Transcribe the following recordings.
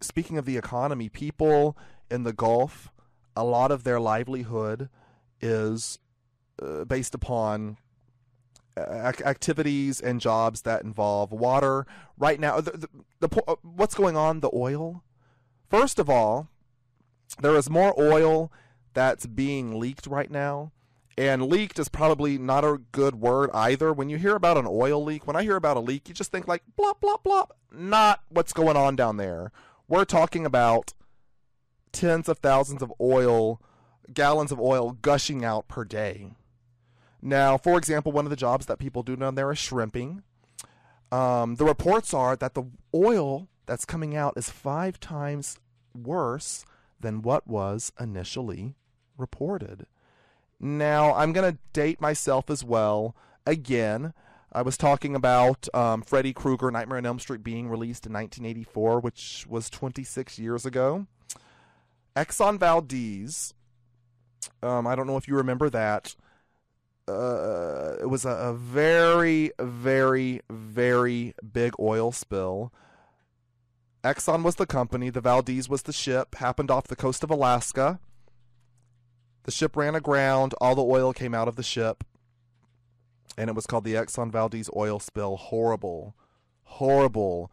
speaking of the economy, people in the Gulf, a lot of their livelihood is based upon activities and jobs that involve water. Right now, what's going on? The oil. First of all, there is more oil that's being leaked right now. And leaked is probably not a good word either. When you hear about an oil leak, when I hear about a leak, you just think like, blop, blop, blop. Not what's going on down there. We're talking about tens of thousands of gallons of oil gushing out per day. Now, for example, one of the jobs that people do down there is shrimping. The reports are that the oil that's coming out is 5 times worse than what was initially reported. Now, I'm going to date myself as well. Again, I was talking about Freddy Krueger, Nightmare on Elm Street being released in 1984, which was 26 years ago. Exxon Valdez, I don't know if you remember that. It was a very, very, very big oil spill. Exxon was the company. The Valdez was the ship. Happened off the coast of Alaska. The ship ran aground. All the oil came out of the ship. And it was called the Exxon Valdez oil spill. Horrible. Horrible.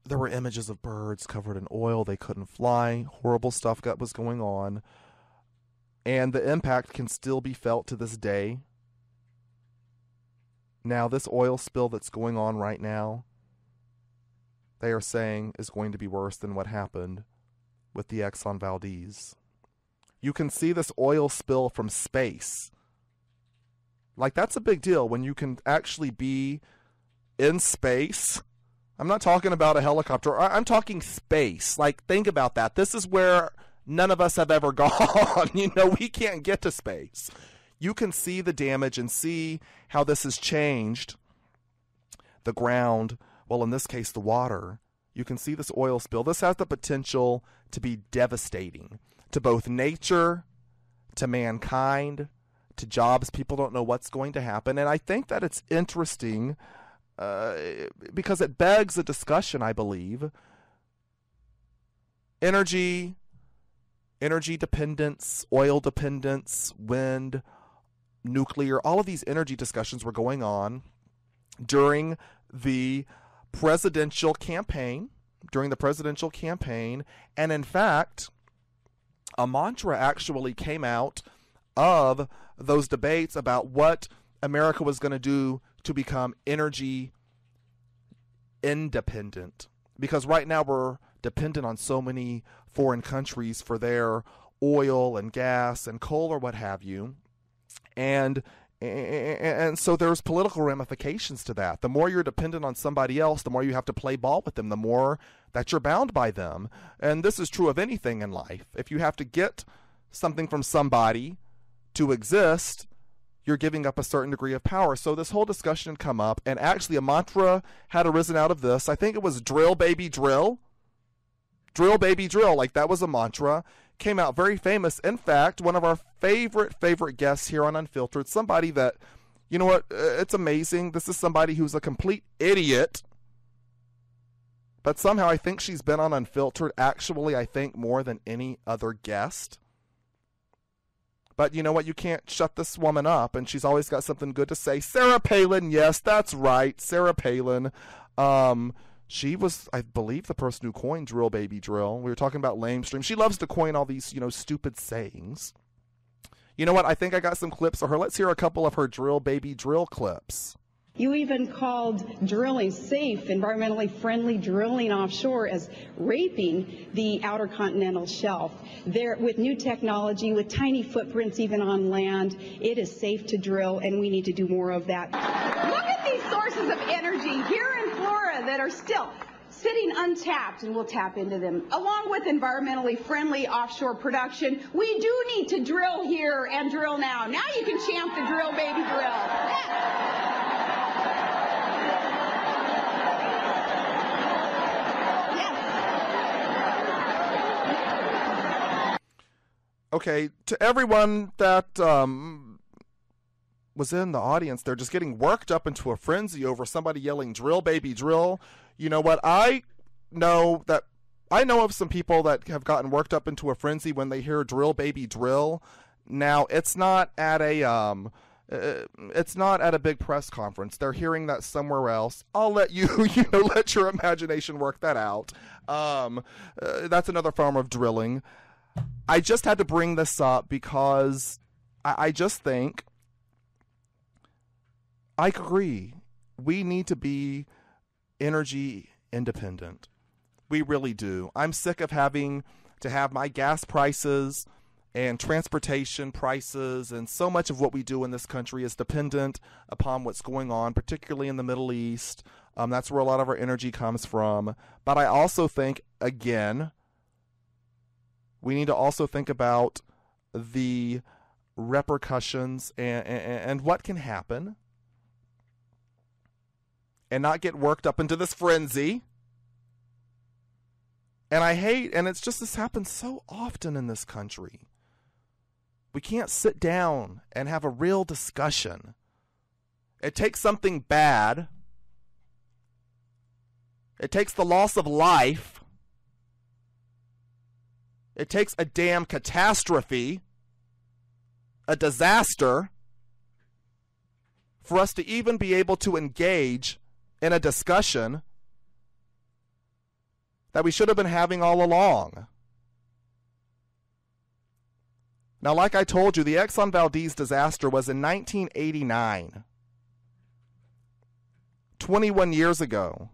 There were images of birds covered in oil. They couldn't fly. Horrible stuff was going on. And the impact can still be felt to this day. Now, this oil spill that's going on right now, they are saying is going to be worse than what happened with the Exxon Valdez. You can see this oil spill from space. Like, that's a big deal when you can actually be in space. I'm not talking about a helicopter. I'm talking space. Like, think about that. This is where none of us have ever gone. We can't get to space. You can see the damage and see how this has changed the ground. Well, in this case, the water. You can see this oil spill. This has the potential to be devastating to both nature, to mankind, to jobs. People don't know what's going to happen. And I think that it's interesting because it begs a discussion, I believe. Energy dependence, oil dependence, wind, nuclear, all of these energy discussions were going on during the presidential campaign. And in fact, a mantra actually came out of those debates about what America was going to do to become energy independent. Because right now we're dependent on so many foreign countries for their oil and gas and coal or what have you. And so there's political ramifications to that. The more you're dependent on somebody else, the more you have to play ball with them, the more that you're bound by them. And this is true of anything in life. If you have to get something from somebody to exist, you're giving up a certain degree of power. So this whole discussion had come up, and actually a mantra had arisen out of this. I think it was drill, baby, drill. Drill, baby, drill. Like, that was a mantra. Came out very famous. In fact, one of our favorite guests here on Unfiltered, somebody that, you know what, it's amazing. This is somebody who's a complete idiot. But somehow I think she's been on Unfiltered, actually, I think, more than any other guest. But you know what? You can't shut this woman up, and she's always got something good to say. Sarah Palin, yes, that's right, Sarah Palin. She was, I believe, the person who coined drill, baby, drill. We were talking about lamestream. She loves to coin all these, stupid sayings. You know what? I think I got some clips of her. Let's hear a couple of her drill, baby, drill clips. You even called drilling safe, environmentally friendly drilling offshore as raping the outer continental shelf. There, with new technology, with tiny footprints even on land, it is safe to drill, and we need to do more of that. Look at these sources of energy here in Florida that are still sitting untapped, and we'll tap into them. Along with environmentally friendly offshore production, we do need to drill here and drill now. Now you can champ the drill, baby, drill. Okay, to everyone that was in the audience, they're just getting worked up into a frenzy over somebody yelling, drill, baby, drill. You know what? I know that I know of some people that have gotten worked up into a frenzy when they hear drill baby drill. Now, it's not at a big press conference. They're hearing that somewhere else. I'll let you, let your imagination work that out. That's another form of drilling. I just had to bring this up because I just think I agree. We need to be energy independent. We really do. I'm sick of having to have my gas prices and transportation prices, and so much of what we do in this country is dependent upon what's going on, particularly in the Middle East. That's where a lot of our energy comes from. But I also think, again, we need to also think about the repercussions and what can happen, and not get worked up into this frenzy. And I hate, and it's just, this happens so often in this country. We can't sit down and have a real discussion. It takes something bad. It takes the loss of life. It takes a damn catastrophe, a disaster, for us to even be able to engage in a discussion that we should have been having all along. Now, like I told you, the Exxon Valdez disaster was in 1989, 21 years ago.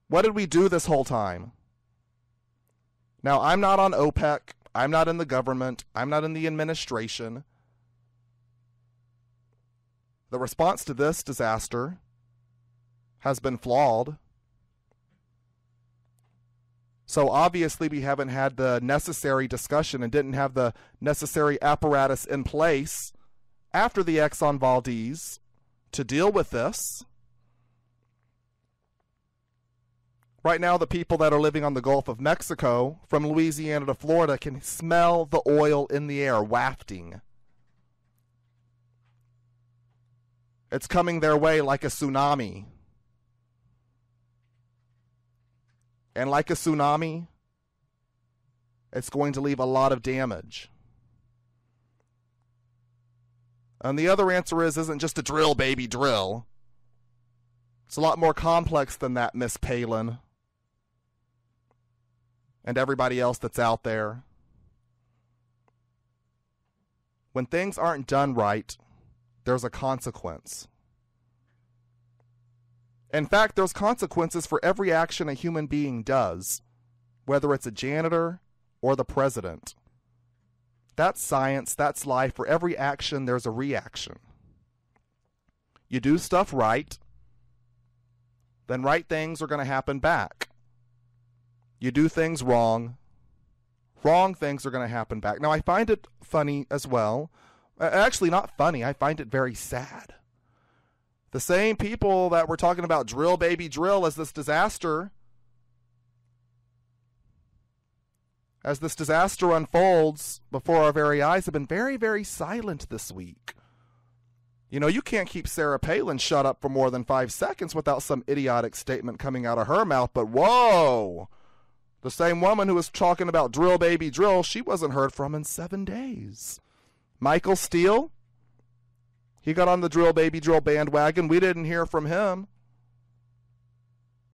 What did we do this whole time? Now, I'm not on OPEC. I'm not in the government. I'm not in the administration. The response to this disaster has been flawed. So obviously we haven't had the necessary discussion and didn't have the necessary apparatus in place after the Exxon Valdez to deal with this. Right now, the people that are living on the Gulf of Mexico, from Louisiana to Florida, can smell the oil in the air wafting. It's coming their way like a tsunami. And like a tsunami, it's going to leave a lot of damage. And the other answer isn't just a drill, baby, drill. It's a lot more complex than that, Miss Palin. And everybody else that's out there. When things aren't done right, there's a consequence. In fact, there's consequences for every action a human being does, whether it's a janitor or the president. That's science, that's life. For every action, there's a reaction. You do stuff right, then right things are going to happen back. You do things wrong, wrong things are going to happen back. Now, I find it funny as well. Actually, not funny. I find it very sad. The same people that were talking about drill, baby, drill as this disaster unfolds before our very eyes have been very, very silent this week. You know, you can't keep Sarah Palin shut up for more than 5 seconds without some idiotic statement coming out of her mouth. But whoa, the same woman who was talking about drill, baby, drill, she wasn't heard from in 7 days. Michael Steele, he got on the drill, baby, drill bandwagon. We didn't hear from him.